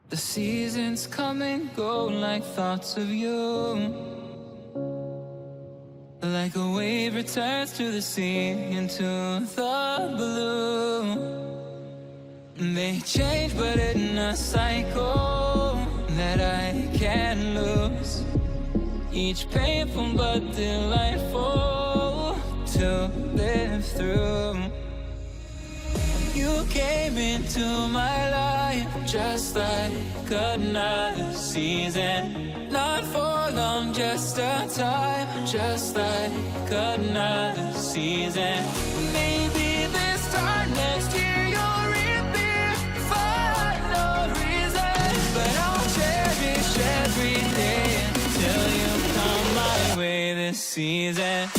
The seasons come and go like thoughts of you. Like a wave returns to the sea, into the blue. They change but in a cycle that I can't lose. Each painful but delightful to live through. You came into my life just like another season. Not for long, just a time, just like another season. Maybe this time next year you'll reappear for no reason. But I'll cherish every day until you come my way this season.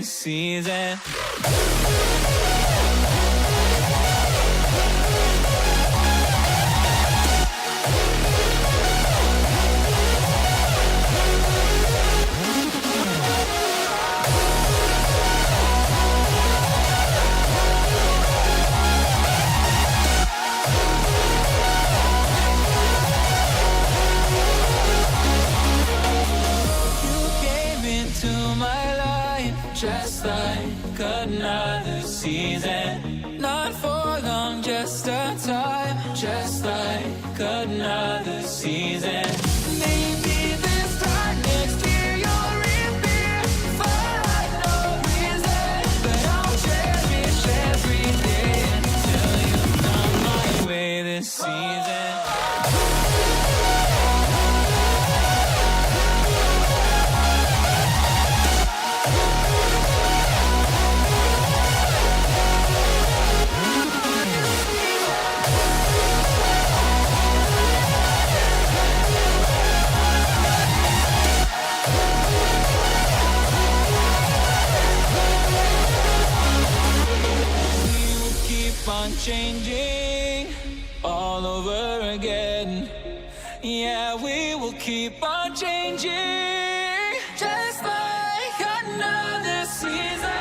Season. Just like another season. Not for long, just a time. Just like another season. Maybe this time next year you'll reappear for no reason. But I'll cherish every day until you come my way this season. Changing all over again. Yeah, we will keep on changing, just like another season.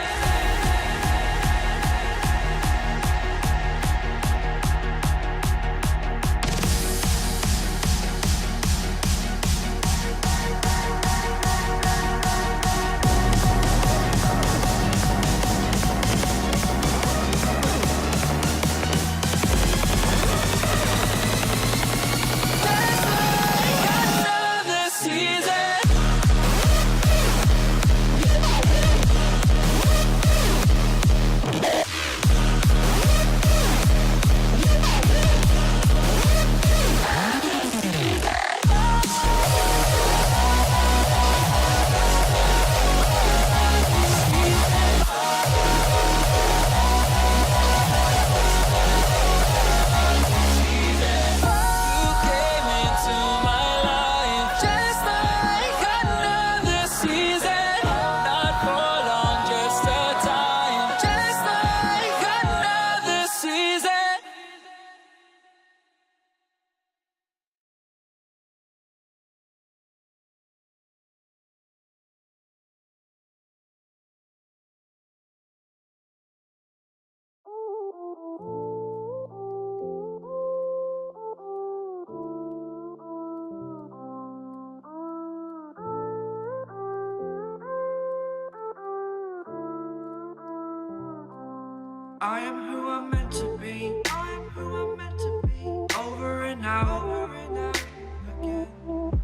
I am who I'm meant to be. I am who I'm meant to be. Over and out again.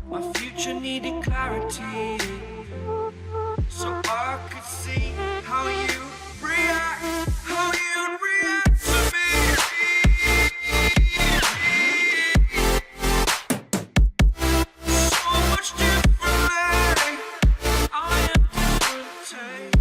My future needed clarity, so I could see how you react, how you react to me. So much differently. I am different.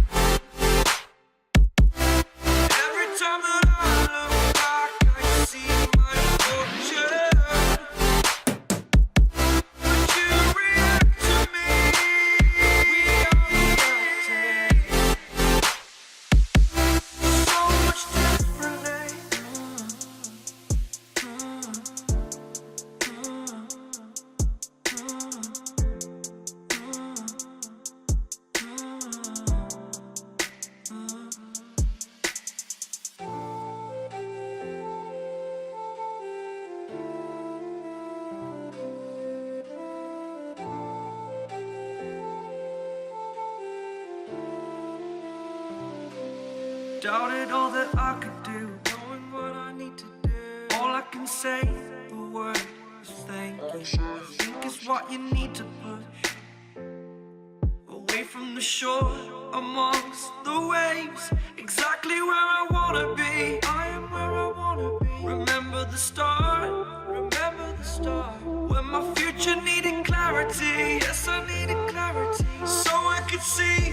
Doubted all that I could do, knowing what I need to do. All I can say, the word is thank you. I think it's what you need to push away from the shore, amongst the waves, exactly where I wanna be. I am where I wanna be. Remember the start, when my future needed clarity. Yes, I needed clarity, so I could see